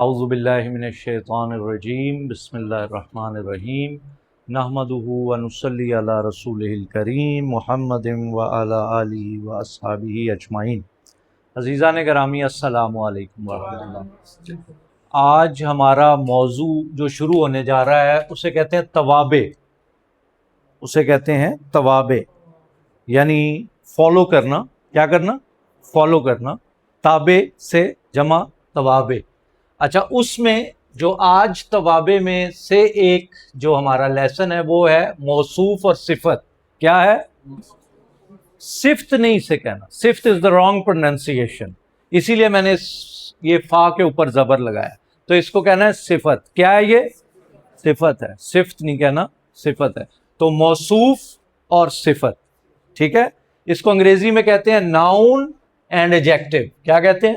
اعوذ باللہ من الشیطان الرجیم بسم اللہ الرحمن الرحیم نحمدہ ونصلی علی رسولہ الکریم محمد وعلی آلہ واصحابہ اجمعین۔ عزیزان گرامی السلام علیکم ورحمۃ اللہ۔ آج ہمارا موضوع جو شروع ہونے جا رہا ہے اسے کہتے ہیں توابع، اسے کہتے ہیں توابع، یعنی فالو کرنا۔ کیا کرنا؟ فالو کرنا۔ تابع سے جمع توابع۔ اچھا، اس میں جو آج توابع میں سے ایک جو ہمارا لیسن ہے وہ ہے موصوف اور صفت۔ کیا ہے؟ صفت نہیں اسے کہنا، صفت از دا رانگ پروننسیشن، اسی لیے میں نے یہ فا کے اوپر زبر لگایا، تو اس کو کہنا ہے صفت۔ کیا ہے یہ؟ صفت ہے، صفت نہیں کہنا، صفت ہے۔ تو موصوف اور صفت، ٹھیک ہے؟ اس کو انگریزی میں کہتے ہیں ناؤن اینڈ ایجیکٹو۔ کیا کہتے ہیں؟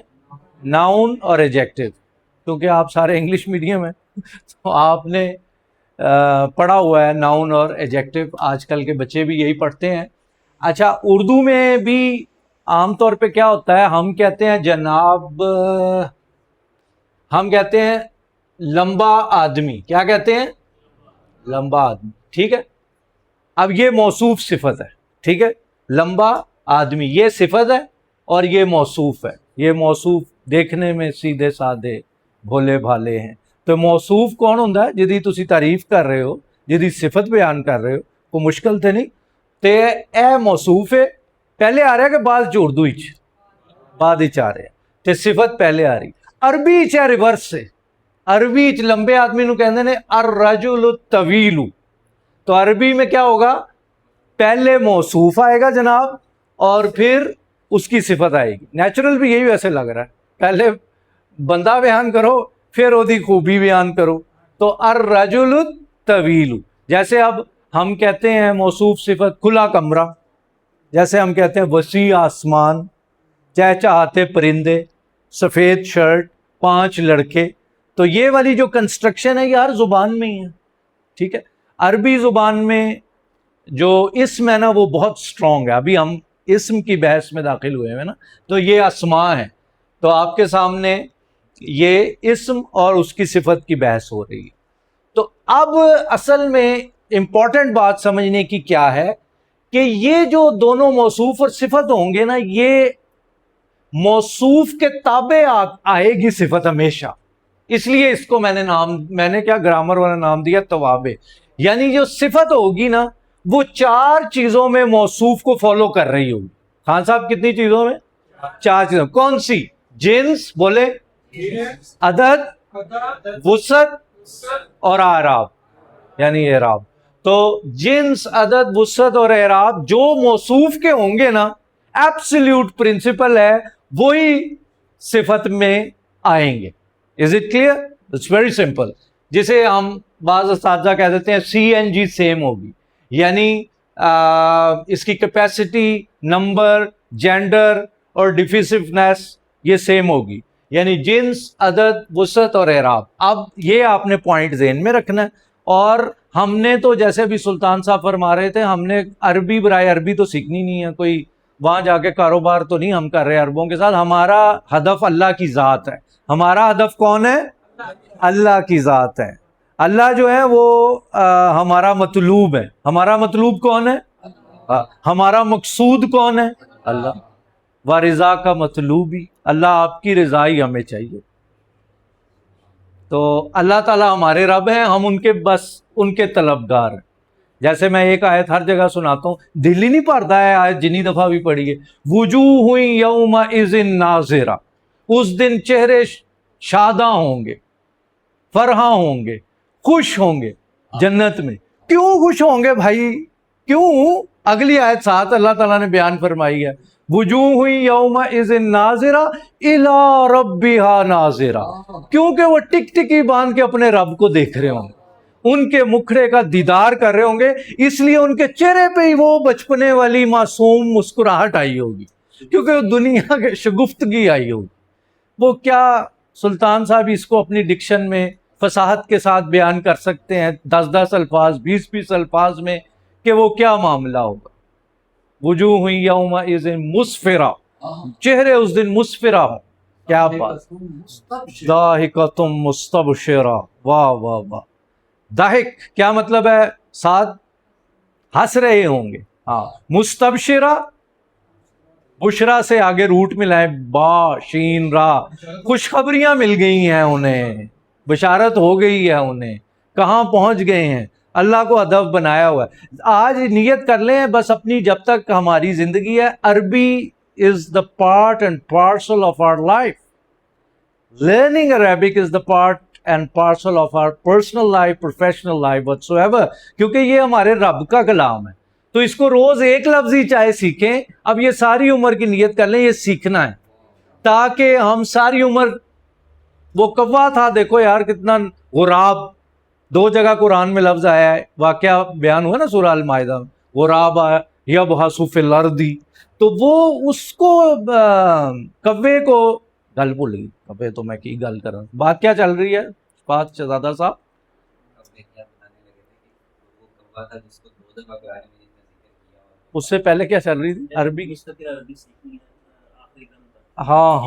ناؤن اور ایجیکٹو۔ کیونکہ آپ سارے انگلش میڈیم ہیں تو آپ نے پڑھا ہوا ہے ناؤن اور ایجیکٹو، آج کل کے بچے بھی یہی پڑھتے ہیں۔ اچھا، اردو میں بھی عام طور پہ کیا ہوتا ہے، ہم کہتے ہیں جناب، ہم کہتے ہیں لمبا آدمی۔ کیا کہتے ہیں؟ لمبا آدمی، ٹھیک ہے؟ اب یہ موصوف صفت ہے، ٹھیک ہے؟ لمبا آدمی یہ صفت ہے اور یہ موصوف ہے۔ یہ موصوف دیکھنے میں سیدھے سادھے بھولے بھالے ہیں، تو موصوف کون ہوتا ہے؟ جدی تسی تعریف کر رہے ہو، جدی صفت بیان کر رہے ہو، کوئی مشکل تے نہیں تے اے موصوف ہے پہلے آ رہا ہے کہ بعد چ اردو وچ؟ بعد وچ آ رہا ہے، تے صفت پہلے آ رہی۔ عربی وچ ہے ریورس سے، عربی وچ لمبے آدمی نو کہندے نے الرجل الطویل، تو عربی میں کیا ہوگا؟ پہلے موصوف آئے گا جناب اور پھر اس کی صفت آئے گی۔ نیچرل بھی یہی ویسے لگ رہا ہے، پہلے بندہ بیان کرو پھر وہ دی خوبی بیان کرو۔ تو الرجل الطویل، جیسے اب ہم کہتے ہیں موصوف صفت کھلا کمرہ، جیسے ہم کہتے ہیں وسیع آسمان، چہچہاتے پرندے، سفید شرٹ، 5 لڑکے، تو یہ والی جو کنسٹرکشن ہے یہ ہر زبان میں ہی ہے، ٹھیک ہے؟ عربی زبان میں جو اسم ہے نا وہ بہت سٹرونگ ہے۔ ابھی ہم اسم کی بحث میں داخل ہوئے ہیں نا، تو یہ اسماء ہے، تو آپ کے سامنے یہ اسم اور اس کی صفت کی بحث ہو رہی ہے۔ تو اب اصل میں امپورٹنٹ بات سمجھنے کی کیا ہے کہ یہ جو دونوں موصوف اور صفت ہوں گے نا، یہ موصوف کے تابع آئے گی صفت ہمیشہ، اس لیے اس کو میں نے کیا گرامر والا نام دیا توابع۔ یعنی جو صفت ہوگی نا وہ 4 چیزوں میں موصوف کو فالو کر رہی ہوگی۔ خان صاحب کتنی چیزوں میں؟ 4 چیزوں۔ کون سی؟ جنس، بولے، عدد، وسعت اور اعراب، یعنی اعراب۔ تو جنس، عدد، وسعت اور اعراب جو موصوف کے ہوں گے نا، ایبسلیوٹ پرنسپل ہے، وہی صفت میں آئیں گے۔ Is it clear? It's very simple. جسے ہم بعض اساتذہ کہہ دیتے ہیں CNG سیم ہوگی، یعنی اس کی کیپیسٹی، نمبر، جینڈر اور ڈیفینسونیس یہ سیم ہوگی، یعنی جنس، عدد، وسعت اور اعراب۔ اب یہ آپ نے پوائنٹ ذہن میں رکھنا ہے۔ اور ہم نے تو جیسے بھی سلطان صاحب فرما رہے تھے، ہم نے عربی برائے عربی تو سیکھنی نہیں ہے، کوئی وہاں جا کے کاروبار تو نہیں ہم کر رہے عربوں کے ساتھ۔ ہمارا ہدف اللہ کی ذات ہے۔ ہمارا ہدف کون ہے؟ اللہ کی ذات ہے۔ اللہ جو ہے وہ ہمارا مطلوب ہے۔ ہمارا مطلوب کون ہے؟ ہمارا مقصود کون ہے؟ اللہ۔ و رضا کا مطلوبی، اللہ آپ کی رضا ہی ہمیں چاہیے۔ تو اللہ تعالیٰ ہمارے رب ہیں، ہم ان کے بس ان کے طلبگار ہیں۔ جیسے میں ایک آیت ہر جگہ سناتا ہوں، دل ہی نہیں پڑتا ہے آیت جنی دفعہ بھی پڑھی ہے، وجوہ یومئذ ناظرہ، اس دن چہرے شاداں ہوں گے، فرحاں ہوں گے، خوش ہوں گے جنت میں۔ کیوں خوش ہوں گے بھائی؟ کیوں؟ اگلی آیت ساتھ اللہ تعالیٰ نے بیان فرمائی ہے، وجوہ یومئذ ناظرہ الی ربہا ناظرہ، کیونکہ وہ ٹک ٹکی باندھ کے اپنے رب کو دیکھ رہے ہوں گے، ان کے مکھڑے کا دیدار کر رہے ہوں گے، اس لیے ان کے چہرے پہ ہی وہ بچپنے والی معصوم مسکراہٹ آئی ہوگی، کیونکہ وہ دنیا کے شگفتگی آئی ہوگی۔ وہ کیا سلطان صاحب اس کو اپنی ڈکشن میں فصاحت کے ساتھ بیان کر سکتے ہیں، 10 الفاظ، 20 الفاظ میں، کہ وہ کیا معاملہ ہوگا۔ وجوہ یومئذ مسفرہ، چہرے اس دن مسفرہ ہوں، کیا بات، ضاحکتم مستبشرہ، واہ واہ واہ. ضاحک کیا مطلب ہے؟ ساتھ ہنس رہے ہوں گے. ہاں، مستبشرہ، بشرا سے آگے روٹ ملائے، با شین را، خوشخبریاں مل گئی ہیں انہیں، بشارت ہو گئی ہے انہیں، کہاں پہنچ گئے ہیں، اللہ کو ہدف بنایا ہوا ہے. آج نیت کر لیں بس اپنی، جب تک ہماری زندگی ہے، عربی is the part and parcel of our life. Learning Arabic is the part and parcel of our personal life, professional life, whatsoever. کیونکہ یہ ہمارے رب کا کلام ہے، تو اس کو روز ایک لفظ ہی چاہے سیکھیں. اب یہ ساری عمر کی نیت کر لیں یہ سیکھنا ہے، تاکہ ہم ساری عمر، وہ کوا تھا دیکھو یار کتنا، غراب، 2 جگہ قرآن میں لفظ آیا ہے، واقعہ بیان ہوا نا سورہ المائدہ میں، غراب آیا یبحث فی الارض، تو وہ اس کو کوے کو گل بھول گئی. کوے تو میں کی گل کر رہا ہوں. بات کیا چل رہی ہے بات شہزادہ صاحب؟ اس سے پہلے کیا چل رہی تھی؟ عربی. ہاں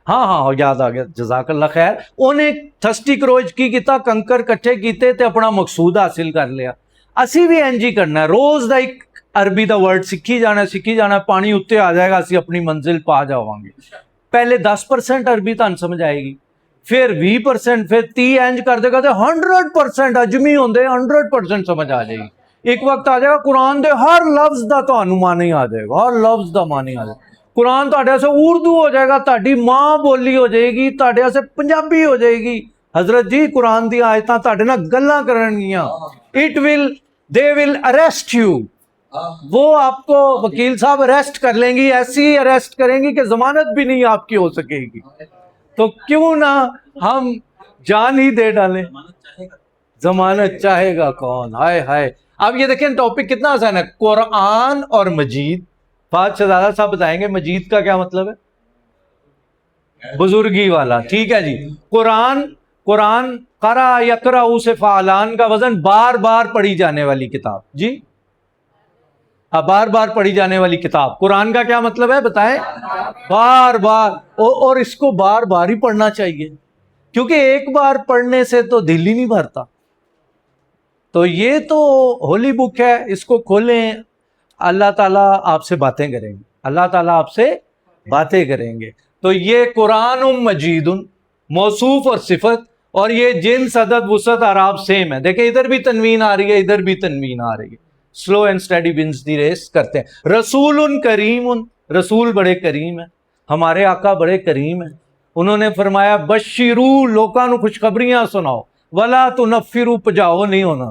ہاں ہاں یاد آ گیا، جزاک اللہ خیر. انہیں تھسٹی کروچ کی کیتا، کنکر کٹھے کیتے تے اپنا مقصود حاصل کر لیا. اسی بھی انج ہی کرنا ہے، روز دا ایک عربی دا ورڈ سیکھی جانا سیکھی جانا، پانی اتنے آ جائے گا، اسی اپنی منزل پا جاواں گے. پہلے 10% عربی تہن سمجھ آئے گی، پھر 20%، پھر 30 انج کر دے گا تو 100% اجمی ہوندے 100% سمجھ آ جائے گی. ایک وقت آ جائے گا قرآن دے ہر لفظ دا تہانوں معنی آ جائے گا، ہر لفظ دا معنی آ جائے گا. قرآن تہاڈے سے اردو ہو جائے گا، تہاڈی ماں بولی ہو جائے گی، تہاڈے سے پنجابی ہو جائے گی. حضرت جی قرآن دی آیتاں تہاڈے نال گلاں کرن گیاں. دے ول اریسٹ یو، وہ آپ کو وکیل صاحب اریسٹ کر لیں گی، ایسی اریسٹ کریں گی کہ ضمانت بھی نہیں آپ کی ہو سکے گی. تو کیوں نہ ہم جان ہی دے ڈالیں. ضمانت چاہے گا کون، ہائے ہائے. اب یہ دیکھیں ٹاپک کتنا آسان ہے، قرآن اور مجید. فہد شہزادہ صاحب بتائیں گے مجید کا کیا مطلب ہے؟ بزرگی والا. ٹھیک ہے جی. قرآن قرأ یقرأ سے فعلان کا وزن، بار بار پڑھی جانے والی کتاب. جی بار بار پڑھی جانے والی کتاب. قرآن کا کیا مطلب ہے بتائیں؟ بار بار. اور اس کو بار بار ہی پڑھنا چاہیے، کیونکہ ایک بار پڑھنے سے تو دل ہی نہیں بھرتا. تو یہ تو ہولی بک ہے، اس کو کھولیں، اللہ تعالیٰ آپ سے باتیں کریں گے، اللہ تعالیٰ آپ سے باتیں کریں گے. تو یہ قرآن مجید، موصوف اور صفت، اور یہ جنس عدد وسعت اعراب سیم ہے. دیکھیں ادھر بھی تنوین آ رہی ہے، ادھر بھی تنوین آ رہی ہے. Slow and steady wins the race کرتے ہیں. رسول کریم، رسول بڑے کریم ہیں، ہمارے آقا بڑے کریم ہیں. انہوں نے فرمایا بشرو، لوکاں نو خوشخبریاں سناؤ، ولا تنفرو، پجاؤ نہیں ہونا.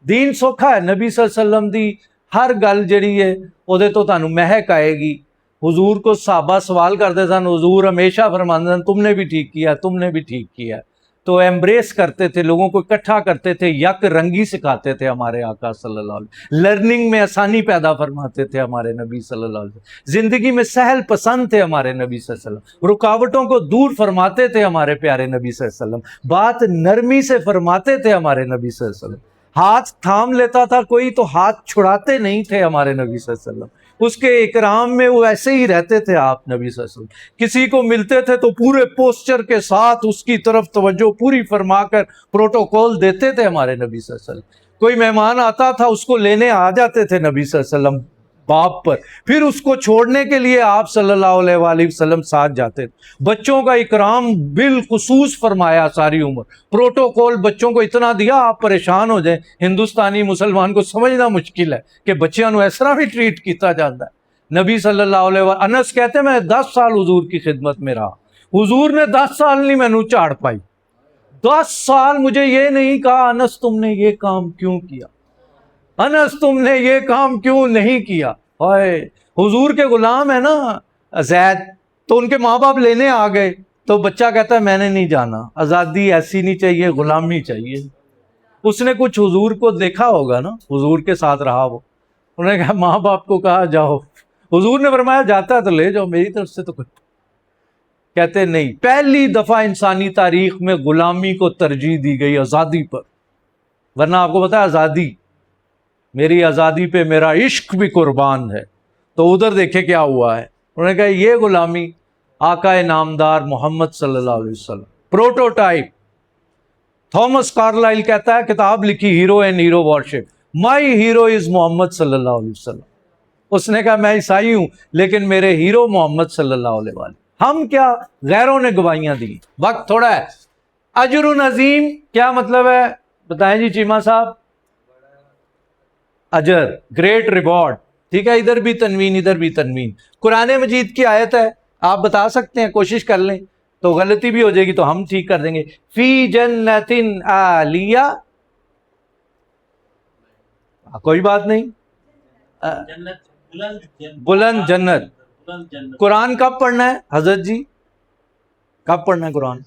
دین سوکھا ہے. نبی صلی اللہ علیہ وسلم دی ہر گل جڑی ہے او دے تو تانوں مہک آئے گی. حضور کو صحابہ سوال کرتے سن، حضور ہمیشہ فرماندے سن تم نے بھی ٹھیک کیا، تم نے بھی ٹھیک کیا. تو ایمبریس کرتے تھے، لوگوں کو اکٹھا کرتے تھے، یک رنگی سکھاتے تھے ہمارے آقا صلی اللہ علیہ وسلم. لرننگ میں آسانی پیدا فرماتے تھے ہمارے نبی صلی اللہ علیہ وسلم. زندگی میں سہل پسند تھے ہمارے نبی صلی اللہ علیہ وسلم. رکاوٹوں کو دور فرماتے تھے ہمارے پیارے نبی صلی اللہ علیہ وسلم. بات نرمی سے فرماتے تھے ہمارے نبی صلی اللہ علیہ وسلم. ہاتھ تھام لیتا تھا کوئی تو ہاتھ چھڑاتے نہیں تھے ہمارے نبی صلی اللہ علیہ وسلم. اس کے اکرام میں وہ ایسے ہی رہتے تھے آپ نبی صلی اللہ علیہ وسلم. کسی کو ملتے تھے تو پورے پوسچر کے ساتھ اس کی طرف توجہ پوری فرما کر پروٹوکول دیتے تھے ہمارے نبی صلی اللہ علیہ وسلم. کوئی مہمان آتا تھا اس کو لینے آ جاتے تھے نبی صلی اللہ علیہ وسلم باپ پر، پھر اس کو چھوڑنے کے لیے آپ صلی اللہ علیہ وآلہ وسلم ساتھ جاتے تھے. بچوں کا اکرام بالخصوص فرمایا ساری عمر. پروٹوکول بچوں کو اتنا دیا آپ پریشان ہو جائیں. ہندوستانی مسلمان کو سمجھنا مشکل ہے کہ بچیاں نو اس طرح بھی ٹریٹ کیتا جاتا ہے. نبی صلی اللہ علیہ وسلم، انس کہتے ہیں میں 10 سال حضور کی خدمت میں رہا، حضور نے 10 سال نہیں مینوں چاڑ پائی. 10 سال مجھے یہ نہیں کہا انس تم نے یہ کام کیوں کیا، انس تم نے یہ کام کیوں نہیں کیا. ہائے حضور کے غلام ہے نا زید، تو ان کے ماں باپ لینے آ گئے تو بچہ کہتا ہے میں نے نہیں جانا، آزادی ایسی نہیں چاہیے، غلامی چاہیے. اس نے کچھ حضور کو دیکھا ہوگا نا، حضور کے ساتھ رہا وہ، انہوں نے کہا ماں باپ کو کہا جاؤ. حضور نے فرمایا جاتا ہے تو لے جاؤ، میری طرف سے تو کچھ. کہتے نہیں، پہلی دفعہ انسانی تاریخ میں غلامی کو ترجیح دی گئی آزادی پر. ورنہ آپ کو پتا ہے آزادی، میری آزادی پہ میرا عشق بھی قربان ہے. تو ادھر دیکھے کیا ہوا ہے. انہوں نے کہا یہ غلامی آقا نامدار محمد صلی اللہ علیہ وسلم، پروٹوٹائپ۔ تھامس کارلائل کہتا ہے، کتاب لکھی hero and hero worship, my hero is Muhammad صلی اللہ علیہ وسلم۔ اس نے کہا میں عیسائی ہوں لیکن میرے ہیرو محمد صلی اللہ علیہ وسلم۔ ہم کیا، غیروں نے گواہیاں دی۔ وقت تھوڑا ہے۔ اجر عظیم کیا مطلب ہے بتائیں جی چیمہ صاحب؟ اجر، گریٹ ریوارڈ، ٹھیک ہے، ادھر بھی تنوین ادھر بھی تنوین۔ قرآن مجید کی آیت ہے، آپ بتا سکتے ہیں، کوشش کر لیں، تو غلطی بھی ہو جائے گی تو ہم ٹھیک کر دیں گے۔ فی جنت عالیہ، کوئی بات نہیں، بلند جنت۔ قرآن کب پڑھنا ہے حضرت جی؟ کب پڑھنا ہے قرآن؟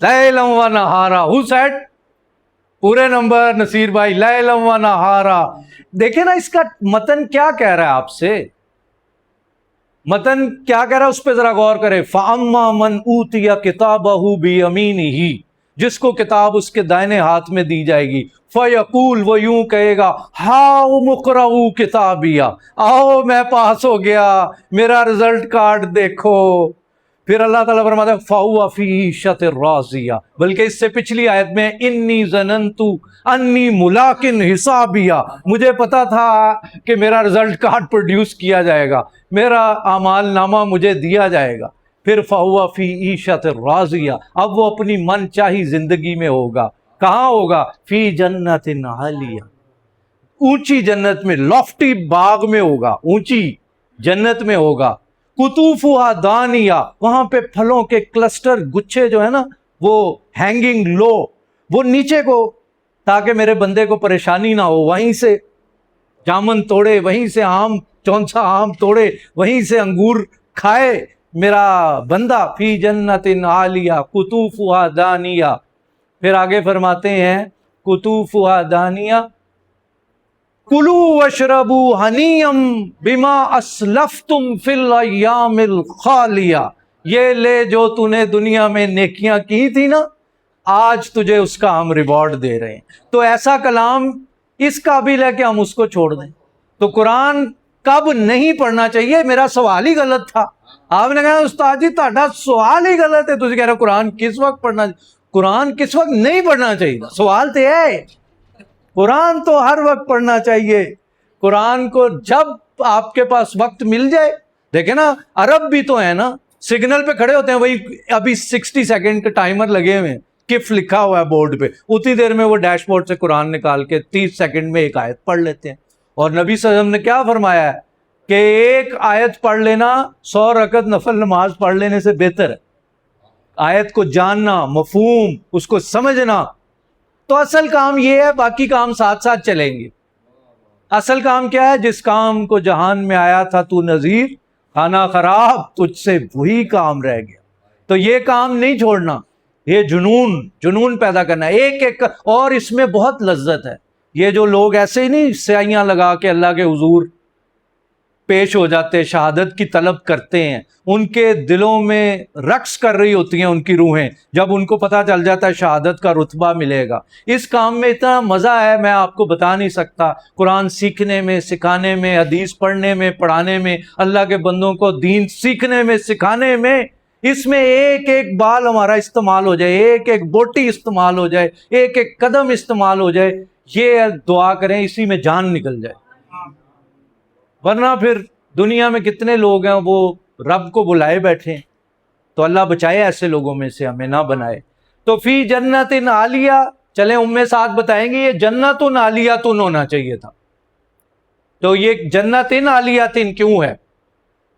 لیلا و نہارا۔ Who said? پورے نمبر نصیر بھائی، لیلا و نہارا۔ دیکھیں نا اس کا متن کیا کہہ رہا ہے آپ سے، متن کیا کہہ رہا ہے اس پہ ذرا غور کرے۔ فَأَمَّا مَنْ أُوتِيَ كِتَابَهُ بِيَمِينِهِ، جس کو کتاب اس کے دائنے ہاتھ میں دی جائے گی، فَيَقُول، وہ یوں کہے گا، ہاؤم اقرؤوا کتابیہ، آؤ میں پاس ہو گیا، میرا رزلٹ کارڈ دیکھو۔ پھر اللہ تعالیٰ فرماتا ہے فَهُوَ فِي عِيشَةٍ رَاضِيَةٍ، بلکہ اس سے پچھلی آیت میں انی ظننت انی ملاق حسابیہ، مجھے پتا تھا کہ میرا رزلٹ کارڈ پروڈیوس کیا جائے گا، میرا اعمال نامہ مجھے دیا جائے گا۔ پھر فَهُوَ فِي عِيشَةٍ رَاضِيَةٍ، اب وہ اپنی من چاہی زندگی میں ہوگا۔ کہاں ہوگا؟ فی جنت عالیہ، اونچی جنت میں، لافٹی باغ میں ہوگا، اونچی جنت میں ہوگا۔ قطوفہا دانیہ، وہاں پہ پھلوں کے کلسٹر، گچھے جو ہے نا وہ ہینگنگ لو، وہ نیچے کو، تاکہ میرے بندے کو پریشانی نہ ہو، وہیں سے جامن توڑے، وہیں سے آم، چونسا آم توڑے، وہیں سے انگور کھائے میرا بندہ۔ فی جنت عالیہ قطوفہا دانیہ۔ پھر آگے فرماتے ہیں قطوفہا دانیہ کلوا واشربوا ہنیئا بما اسلفتم فی الایام الخالیہ، یہ لے جو تو نے دنیا میں نیکیاں کی تھی نا، آج تجھے اس کا ہم ریوارڈ دے رہے ہیں۔ تو ایسا کلام اس قابل ہے کہ ہم اس کو چھوڑ دیں؟ تو قرآن کب نہیں پڑھنا چاہیے؟ میرا سوال ہی غلط تھا۔ آپ نے کہا استاد جی تہاڈا سوال ہی غلط ہے، تجھے کہہ رہا قرآن کس وقت پڑھنا چاہیے؟ قرآن کس وقت نہیں پڑھنا چاہیے؟ سوال تو ہے، قرآن تو ہر وقت پڑھنا چاہیے۔ قرآن کو جب آپ کے پاس وقت مل جائے، دیکھیں نا عرب بھی تو ہے نا، سگنل پہ کھڑے ہوتے ہیں، وہی ابھی 60 سیکنڈ کا ٹائمر لگے ہوئے ہیں، کف لکھا ہوا ہے بورڈ پہ، اتنی دیر میں وہ ڈیش بورڈ سے قرآن نکال کے 30 سیکنڈ میں ایک آیت پڑھ لیتے ہیں۔ اور نبی صلی اللہ علیہ وسلم نے کیا فرمایا ہے کہ ایک آیت پڑھ لینا 100 رکعت نفل نماز پڑھ لینے سے بہتر ہے۔ آیت کو جاننا، مفہوم اس کو سمجھنا، تو اصل کام یہ ہے، باقی کام ساتھ ساتھ چلیں گے۔ اصل کام کیا ہے؟ جس کام کو جہان میں آیا تھا تو نذیر، کھانا خراب، تجھ سے وہی کام رہ گیا۔ تو یہ کام نہیں چھوڑنا، یہ جنون پیدا کرنا ہے ایک ایک، اور اس میں بہت لذت ہے۔ یہ جو لوگ ایسے ہی نہیں سیائیاں لگا کے اللہ کے حضور پیش ہو جاتے، شہادت کی طلب کرتے ہیں، ان کے دلوں میں رقص کر رہی ہوتی ہیں ان کی روحیں، جب ان کو پتہ چل جاتا ہے شہادت کا رتبہ ملے گا۔ اس کام میں اتنا مزہ ہے میں آپ کو بتا نہیں سکتا، قرآن سیکھنے میں، سکھانے میں، حدیث پڑھنے میں، پڑھانے میں، اللہ کے بندوں کو دین سیکھنے میں، سکھانے میں۔ اس میں ایک ایک بال ہمارا استعمال ہو جائے، ایک ایک بوٹی استعمال ہو جائے، ایک ایک قدم استعمال ہو جائے، یہ دعا کریں اسی میں جان نکل جائے۔ ورنہ پھر دنیا میں کتنے لوگ ہیں وہ رب کو بلائے بیٹھے ہیں، تو اللہ بچائے ایسے لوگوں میں سے، ہمیں نہ بنائے۔ تو فی جنت عالیہ، چلیں ام سعد بتائیں گے یہ جنت عالیہ ہونا چاہیے تھا، تو یہ جنت عالیہ کیوں ہے؟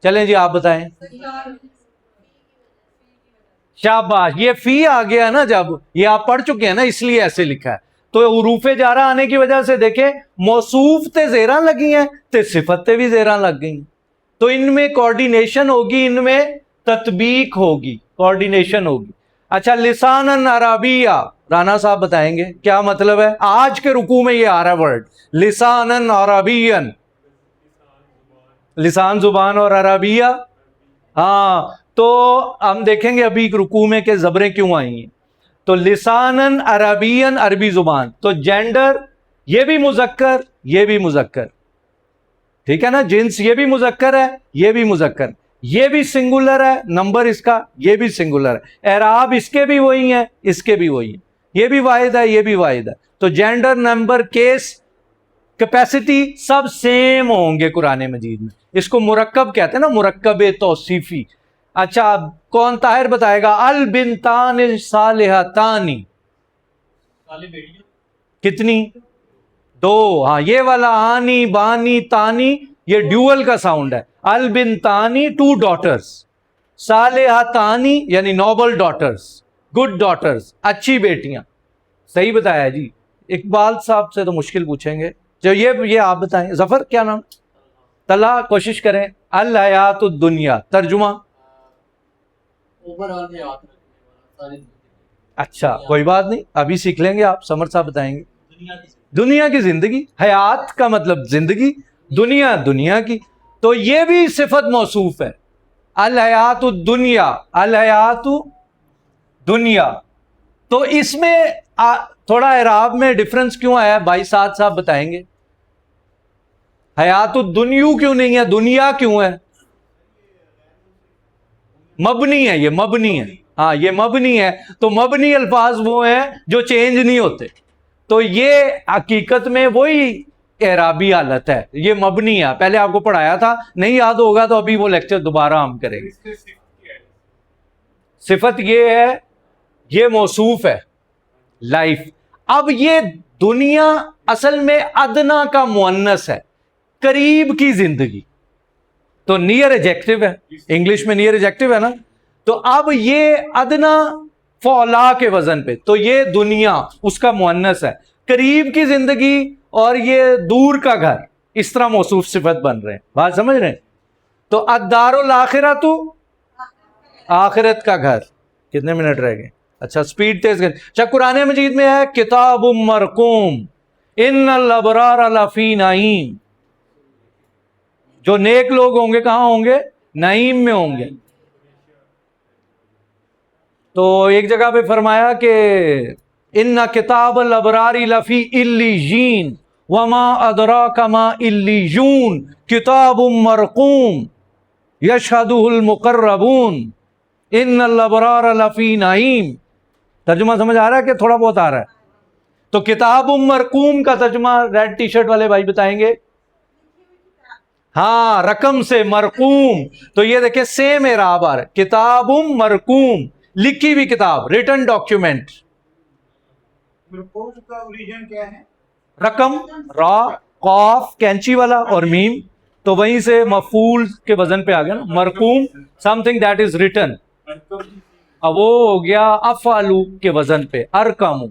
چلیں جی آپ بتائیں۔ شاباش، یہ فی آ گیا نا، جب یہ آپ پڑھ چکے ہیں نا اس لیے ایسے لکھا ہے۔ تو حروف جارہ آنے کی وجہ سے دیکھیں موصوف تے زیراں لگی ہیں تے صفت تے بھی زیراں لگ گئی ہیں، تو ان میں کوارڈینیشن ہوگی، ان میں تطبیق ہوگی، کوارڈینیشن ہوگی۔ اچھا لسانن عربیہ، رانا صاحب بتائیں گے کیا مطلب ہے؟ آج کے رکوع میں یہ آ رہا ہے ورڈ لسانن عربین، لسان زبان اور عربیہ، ہاں تو ہم دیکھیں گے ابھی رکوع میں کہ زبریں کیوں آئی ہیں۔ تو لسانن عربین، عربی زبان، تو جینڈر یہ بھی مذکر، یہ بھی مذکر، ٹھیک ہے نا، جنس یہ بھی مذکر ہے، یہ بھی مذکر، یہ بھی سنگولر ہے نمبر اس کا، یہ بھی سنگولر ہے، اعراب اس کے بھی وہی ہیں اس کے بھی وہی ہیں، یہ بھی واحد ہے یہ بھی واحد ہے، تو جینڈر، نمبر، کیس، کیپیسٹی سب سیم ہوں گے قرآن مجید میں. اس کو مرکب کہتے ہیں نا، مرکب توصیفی. اچھا کون طاہر بتائے گا؟ البنتان صالحتان، کتنی؟ دو. ہاں یہ والا آنی بانی تانی یہ ڈیول کا ساؤنڈ ہے. البنتانی ٹو ڈاٹرز، صالحتانی یعنی نوبل ڈاٹرز، گڈ ڈاٹرز، اچھی بیٹیاں. صحیح بتایا جی. اقبال صاحب سے تو مشکل پوچھیں گے. جو یہ آپ بتائیں. ظفر کیا نام؟ طلحہ کوشش کریں. الحیات الدنیا ترجمہ. اچھا کوئی بات نہیں، ابھی سیکھ لیں گے آپ، سمر صاحب بتائیں گے. دنیا کی زندگی، حیات کا مطلب زندگی، دنیا دنیا کی. تو یہ بھی صفت موصوف ہے، الحیات الدنیا، الحیات دنیا. تو اس میں تھوڑا اعراب میں ڈفرنس کیوں آیا ہے بھائی سعد صاحب بتائیں گے؟ حیات الدنیو کیوں نہیں ہے، دنیا کیوں ہے؟ مبنی ہے، یہ مبنی ہے. ہاں یہ مبنی ہے. تو مبنی الفاظ وہ ہیں جو چینج نہیں ہوتے. تو یہ حقیقت میں وہی اعرابی حالت ہے، یہ مبنی ہے. پہلے آپ کو پڑھایا تھا، نہیں یاد ہوگا تو ابھی وہ لیکچر دوبارہ ہم کریں گے. صفت یہ ہے، یہ موصوف ہے، لائف. اب یہ دنیا اصل میں ادنا کا مؤنث ہے، قریب کی زندگی. تو نیئر ایجیکٹو ہے، انگلش میں نیئر ایجیکٹو ہے نا. تو اب یہ ادنا فولا کے وزن پہ، تو یہ دنیا اس کا مؤنث ہے، قریب کی زندگی اور یہ دور کا گھر، اس طرح موصوف صفت بن رہے ہیں. بات سمجھ رہے ہیں؟ تو الدار الاخرۃ، آخرت کا گھر. کتنے منٹ رہ گئے؟ اچھا سپیڈ تیز کر. اچھا قرآن مجید میں ہے کتاب مرقوم ان الابرار لفی نعیم. جو نیک لوگ ہوں گے کہاں ہوں گے؟ نعیم میں ہوں گے. تو ایک جگہ پہ فرمایا کہ ان کتاب الابرار لفی علیین وما ادراک ما علیون کتاب مرقوم یشہدہ المقربون ان الابرار لفی نعیم. ترجمہ سمجھ آ رہا ہے کہ تھوڑا بہت آ رہا ہے؟ تو کتاب مرقوم کا ترجمہ ریڈ ٹی شرٹ والے بھائی بتائیں گے. ہاں رقم سے مرقوم. تو یہ دیکھیں سیم اعراب آ رہا ہے، کتاب مرقوم، لکھی ہوئی کتاب، ریٹن ڈاکیومنٹ. مرقوم کا اوریجن کیا ہے؟ رقم، را، قاف کینچی والا اور میم، تو وہیں سے مفعول کے وزن پہ آ گیا نا. مرقوم something that is written. اب وہ ہو گیا افعلو کے وزن پہ، ارکم.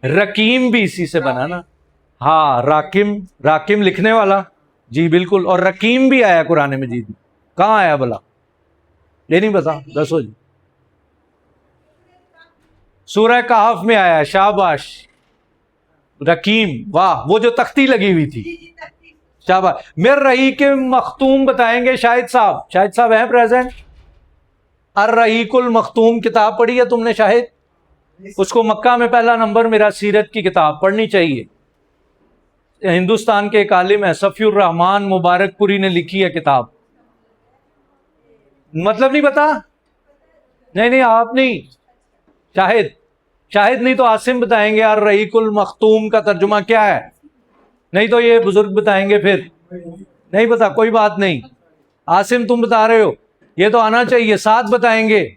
رقیم بھی اسی سے بنا نا. ہاں راکم، راکم لکھنے والا، جی بالکل. اور رقیم بھی آیا قرآن مجید میں. کہاں آیا بلا؟ یہ نہیں پتا؟ دسو جی. سورہ کہف میں آیا. شاباش. رقیم، واہ. وہ جو تختی لگی ہوئی تھی، شاباش. مر رحیق مختوم بتائیں گے شاہد صاحب. شاہد صاحب ہیں پریزنٹ؟ الرحیق المختوم کتاب پڑھی ہے تم نے شاہد؟ اس کو مکہ میں پہلا نمبر میرا سیرت کی کتاب پڑھنی چاہیے. ہندوستان کے ایک عالم ہے صفی الرحمان مبارک پوری نے لکھی ہے کتاب. مطلب نہیں پتا؟ نہیں آپ نہیں، شاہد. شاہد نہیں تو عاصم بتائیں گے الرحیق المختوم کا ترجمہ کیا ہے. نہیں تو یہ بزرگ بتائیں گے. پھر نہیں پتا کوئی بات نہیں. عاصم تم بتا رہے ہو، یہ تو آنا چاہیے. ساتھ بتائیں گے،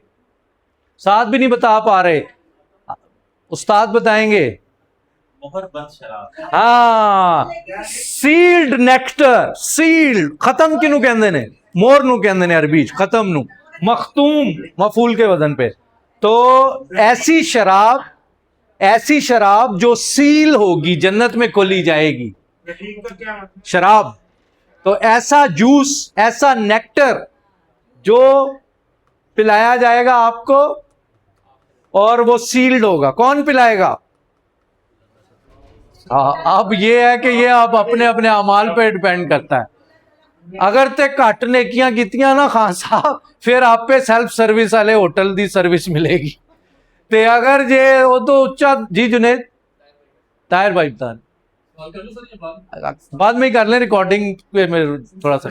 ساتھ بھی نہیں بتا پا رہے. استاد بتائیں گے. ہاں سیلڈ نیکٹر. سیلڈ ختم کنو کہندے نے؟ مور نو کہندے نے عربی ختم نو. مختوم مفعول کے وزن پہ. تو ایسی شراب، ایسی شراب جو سیل ہوگی، جنت میں کھولی جائے گی شراب. تو ایسا جوس، ایسا نیکٹر جو پلایا جائے گا آپ کو، اور وہ سیلڈ ہوگا. کون پلائے گا؟ اب یہ ہے کہ یہ آپ اپنے اپنے اعمال پہ ڈیپینڈ کرتا ہے. اگر تے کٹ نیکیاں کیتیاں نا خان صاحب، پھر آپ پہ سیلف سروس والے ہوٹل دی سروس ملے گی. تے اگر جے وہ تو اچھا. جی جنید طاہر بھائی بتا بعد میں ہی کر لیں ریکارڈنگ پہ. تھوڑا سا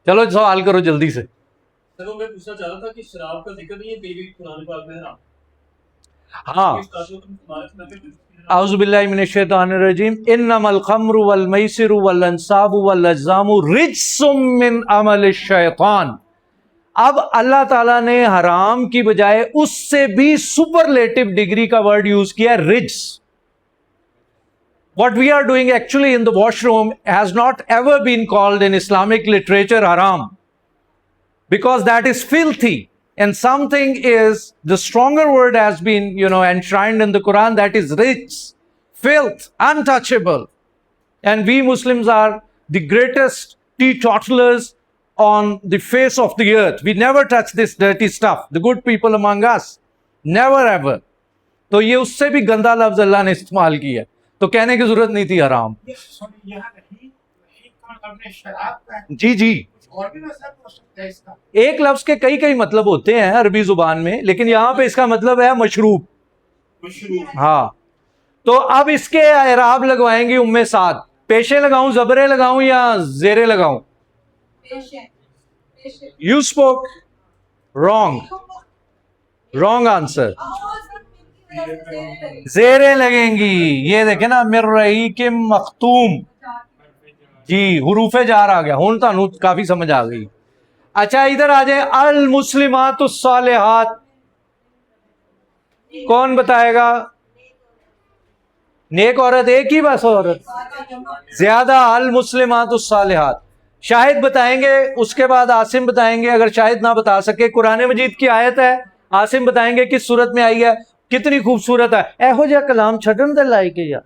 چلو سوال کرو جلدی سے. سر وہ میں پوچھنا چاہ رہا تھا کہ شراب کا ذکر نہیں ہے کہیں بھی قرآن پاک میں حرام. ہاں اعوذ باللہ من الشیطان الرجیم انما الخمر والمیسر والانصاب والازلام رجس من عمل الشیطان. اب اللہ تعالیٰ نے حرام کی بجائے اس سے بھی سپرلیٹو ڈگری کا ورڈ یوز کیا رجس. What we are doing actually in the washroom has not ever been called in Islamic literature haram, because that is filthy. And something is, the stronger word has been, enshrined in the Quran, that is rich, filth, untouchable. And we Muslims are the greatest teetotalers on the face of the earth. We never touch this dirty stuff. The good people among us, never ever. تو یہ اس سے بھی گندا لفظ اللہ نے استعمال کیا, تو کہنے کی ضرورت نہیں تھی حرام. جی جی, ایک لفظ کے کئی مطلب ہوتے ہیں عربی زبان میں, لیکن یہاں پہ اس کا مطلب ہے مشروب. ہاں, تو اب اس کے اعراب لگوائیں گی ام سعد. پیشے لگاؤں, زبریں لگاؤں یا زیریں لگاؤں؟ You spoke wrong answer. زیریں لگیں گی. یہ دیکھیں نا, مر رہی کے مختوم. جی, حروف جار آ گیا ہوں, تانوں کافی سمجھ آ گئی. اچھا ادھر آ جائیں. المسلمات الصالحات, کون بتائے گا؟ نیک عورت ایک ہی بس عورت, زیادہ. المسلمات الصالحات. شاہد بتائیں گے, اس کے بعد عاصم بتائیں گے. اگر شاہد نہ بتا سکے, قرآن مجید کی آیت ہے, عاصم بتائیں گے کس صورت میں آئی ہے, کتنی خوبصورت ہے. ایہو جہا کلام چھڈن دے لائق ہے یار.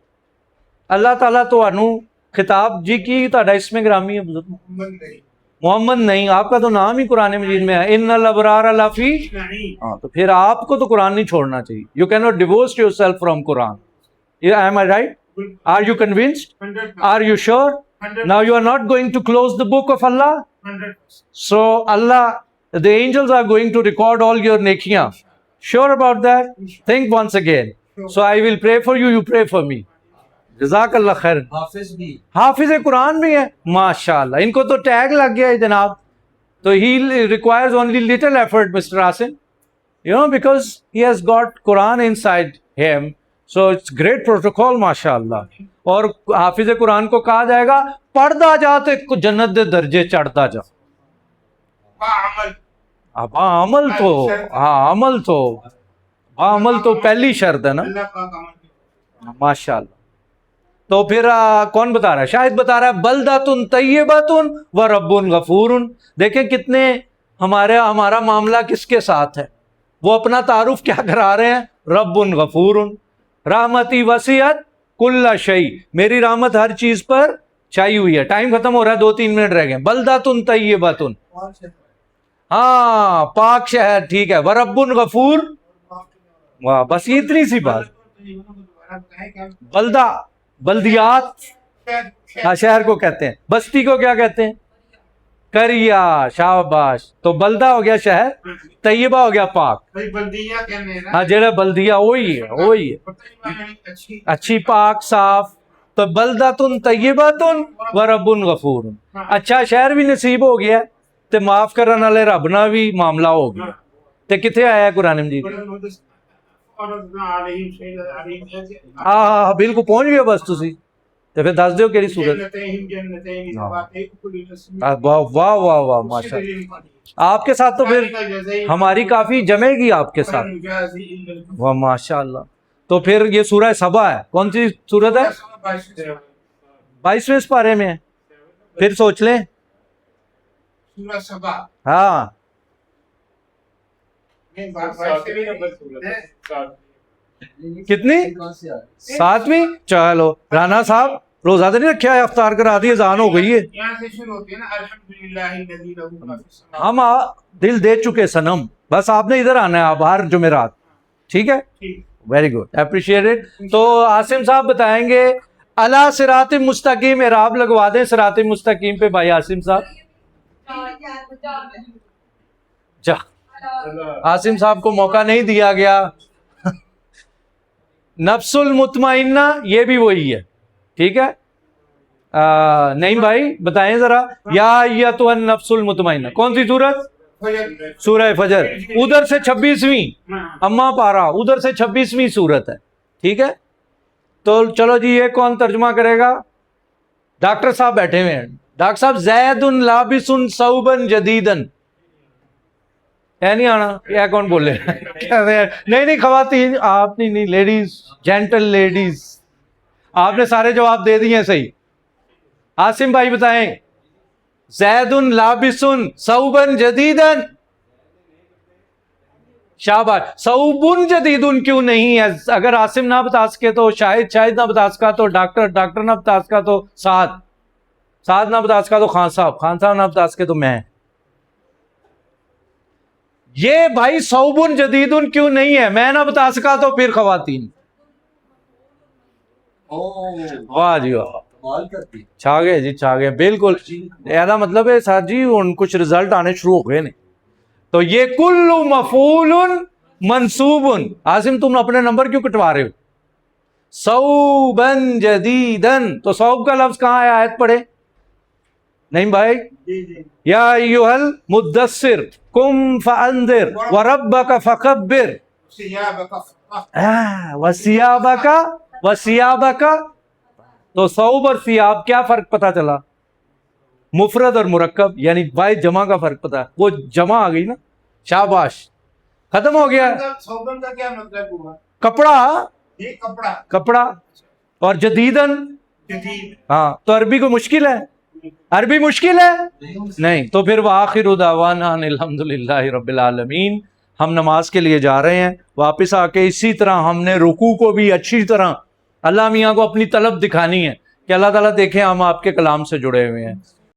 اللہ تعالیٰ تانوں خطاب جی کی تہاڈا اس میں گرامی ہے بزرگ محمد نہیں, آپ کا تو نام ہی قرآن مجید میں ہے, ان الابرار لفی. ہاں, تو پھر آپ کو تو قرآن نہیں چھوڑنا چاہیے. You can not divorce yourself from Quran. Am I right? Are you convinced? Are you sure? Now you are not going to close the book of Allah? So Allah, the angels are going to record all your nekiyan. Sure about that? Think once again. So I will pray for you, you pray for me. جزاک اللہ خیر. حافظ قرآن بھی ہے ماشاءاللہ. ان کو تو tag لگ گیا ہے جناب. تو he requires only little effort, Mr. Asim. Because he has got Quran inside him. So it's great protocol ماشاءاللہ. اور حافظ قرآن کو کہا جائے گا پڑھتا جا تو جنت دے درجے چڑھتا جا. اب عمل تو, ہاں عمل تو پہلی شرط ہے نا ماشاءاللہ. تو پھر کون بتا رہا ہے؟ شاہد بتا رہا ہے بلدۃ طیبۃ و رب غفور. دیکھیں کتنے ہمارا معاملہ کس کے ساتھ ہے. وہ اپنا تعارف کیا کرا رہے ہیں؟ رب غفور. رحمتی وسعت کل شیء, میری رحمت ہر چیز پر چھائی ہوئی ہے. ٹائم ختم ہو رہا ہے, 2-3 منٹ رہ گئے. بلدۃ طیبۃ, ہاں پاک شہر, ٹھیک ہے. ورب غفور, واہ بس یہ اتنی سی بات. بلدہ بلدیات, ہاں شہر کو کہتے ہیں. بستی کو کیا کہتے ہیں؟ کریا. شاباش. تو بلدہ ہو گیا شہر, طیبہ ہو گیا پاک. ہاں جڑا بلدیہ وہی ہے اچھی پاک صاف. تو بلدۃ طیبۃ و رب غفور. اچھا شہر بھی نصیب ہو گیا تے معاف کرنے والے رب نہ بھی معاملہ ہو گیا. تے کتنے آیا ہے قرآن مجید؟ ہاں بالکل پہنچ گیا. بس تسی تے پھر دس دیو کیڑی صورت. واہ واہ واہ واہ ماشاء اللہ. آپ کے ساتھ تو پھر ہماری کافی جمے گی آپ کے ساتھ. واہ ماشاء اللہ. تو پھر یہ سورہ سبا ہے. کون سی سورت ہے؟ 22ویں پارے میں ہے. پھر سوچ لیں. ہاں کتنی؟ 7ویں. چلو رانا صاحب روزہ تو نہیں رکھا ہے؟ افطار کرا دی, اذان ہو گئی ہے. ہم دل دے چکے سنم, بس آپ نے ادھر آنا ہے آپ ہر جمعرات. ٹھیک ہے, ویری گڈ, اپریشیٹڈ. تو عاصم صاحب بتائیں گے اعلیٰ صراط مستقیم. اعراب لگوا دیں صراط مستقیم پہ بھائی عاصم صاحب. عاصم صاحب کو موقع نہیں دیا گیا. نفس المطمئنہ یہ بھی وہی ہے, ٹھیک ہے. نہیں بھائی بتائیں ذرا. یا ایتھا النفس المطمئنہ کون سی سورت؟ سورہ فجر. ادھر سے 26ویں اما پارا, ادھر سے 26ویں سورت ہے. ٹھیک ہے, تو چلو جی یہ کون ترجمہ کرے گا؟ ڈاکٹر صاحب بیٹھے ہوئے ہیں. ڈاکٹر صاحب زید لابس ثوبا جدیدا, نہیں آنا, یہ کون بولے؟ نہیں خواتین آپ نہیں, لیڈیز, جینٹل لیڈیز, آپ نے سارے جواب دے دیے صحیح. عاصم بھائی بتائیں, زید لابس ثوبا جدیدا, شاباش. ثوب جدید کیوں نہیں ہے؟ اگر عاصم نہ بتا سکے تو شاہد نہ بتا سکا تو ڈاکٹر نہ بتا سکا تو سعد نہ بتا سکا تو خان صاحب نہ بتا سکے تو میں. یہ بھائی ثوب جدید کیوں نہیں ہے, میں نہ بتا سکا تو پھر خواتین. واہ جی واہ, چھا گئے جی, چھا گئے بالکل. ایسا مطلب ہے سر جی ان کچھ رزلٹ آنے شروع ہو گئے نے. تو یہ کل مفعول منصوب. عاصم تم اپنے نمبر کیوں کٹوا رہے ہو؟ ثوبا جدیدا, تو ثوب کا لفظ کہاں ہے؟ آیت پڑھے. نہیں بھائی, یا ایھا المدثر قم فانذر وربک فکبر وثیابک. تو ثوب اور ثیاب کیا فرق پتا چلا؟ مفرد اور مرکب, یعنی بائی جمع کا فرق پتا. وہ جمع آ گئی نا, شاباش, ختم ہو گیا. صوبن کا کیا مطلب ہوا؟ کپڑا, یہ کپڑا, کپڑا. اور جدیدن, جدید. ہاں تو عربی کو مشکل ہے؟ عربی مشکل ہے نہیں. تو پھر وآخر دعوانا ان الحمدللہ رب العالمین. ہم نماز کے لیے جا رہے ہیں, واپس آ کے اسی طرح ہم نے رکوع کو بھی اچھی طرح اللہ میاں کو اپنی طلب دکھانی ہے کہ اللہ تعالیٰ دیکھیں ہم آپ کے کلام سے جڑے ہوئے ہیں.